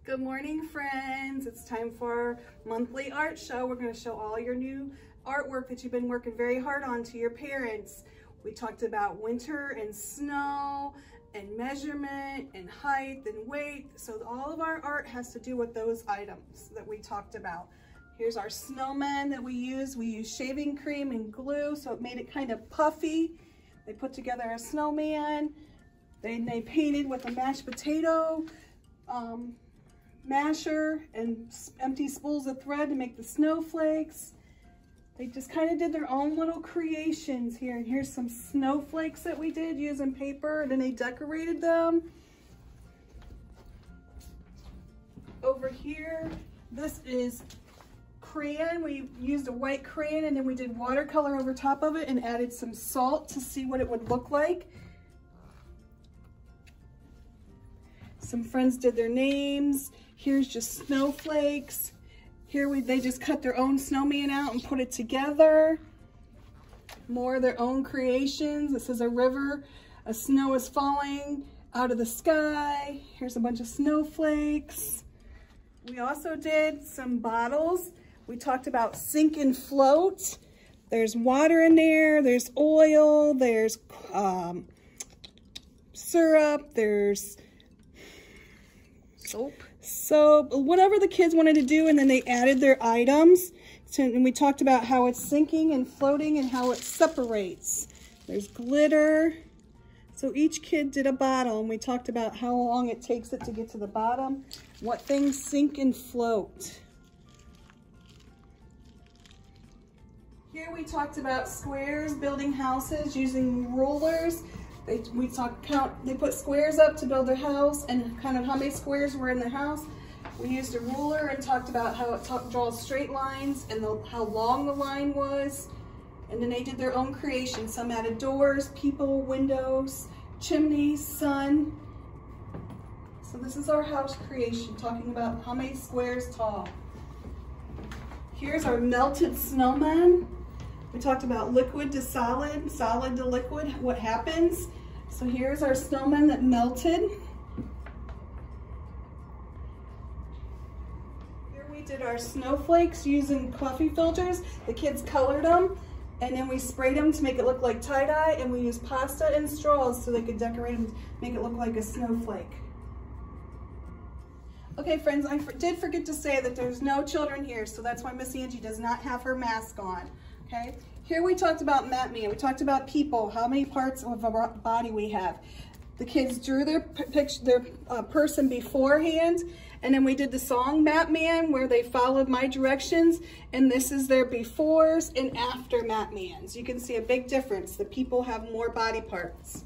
Good morning, friends. It's time for our monthly art show. We're going to show all your new artwork that you've been working very hard on to your parents. We talked about winter and snow and measurement and height and weight. So all of our art has to do with those items that we talked about. Here's our snowman that we use. We use shaving cream and glue, so it made it kind of puffy. They put together a snowman. Then they painted with a mashed potato masher and empty spools of thread to make the snowflakes. They just kind of did their own little creations here. And here's some snowflakes that we did using paper, and then they decorated them. Over here, this is crayon. We used a white crayon and then we did watercolor over top of it and added some salt to see what it would look like. Some friends did their names. Here's just snowflakes. Here they just cut their own snowman out and put it together. More of their own creations. This is a river. A snow is falling out of the sky. Here's a bunch of snowflakes. We also did some bottles. We talked about sink and float. There's water in there. There's oil. There's syrup. There's soap, whatever the kids wanted to do, and then they added their items. So, and we talked about how it's sinking and floating and how it separates. There's glitter. So each kid did a bottle, and we talked about how long it takes it to get to the bottom, what things sink and float. Here we talked about squares, building houses using rulers. They put squares up to build their house and kind of how many squares were in the house. We used a ruler and talked about how it draws straight lines and how long the line was. And then they did their own creation. Some added doors, people, windows, chimneys, sun. So this is our house creation, talking about how many squares tall. Here's our melted snowman. We talked about liquid to solid, solid to liquid, what happens. So here's our snowman that melted. Here we did our snowflakes using coffee filters. The kids colored them, and then we sprayed them to make it look like tie-dye, and we used pasta and straws so they could decorate them, make it look like a snowflake. Okay, friends, I did forget to say that there's no children here, so that's why Miss Angie does not have her mask on. Okay, here we talked about Matman. We talked about people, how many parts of our body we have. The kids drew their person beforehand, and then we did the song Matman where they followed my directions, and this is their befores and after Matmans. You can see a big difference. The people have more body parts.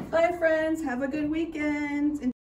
Bye, friends. Have a good weekend.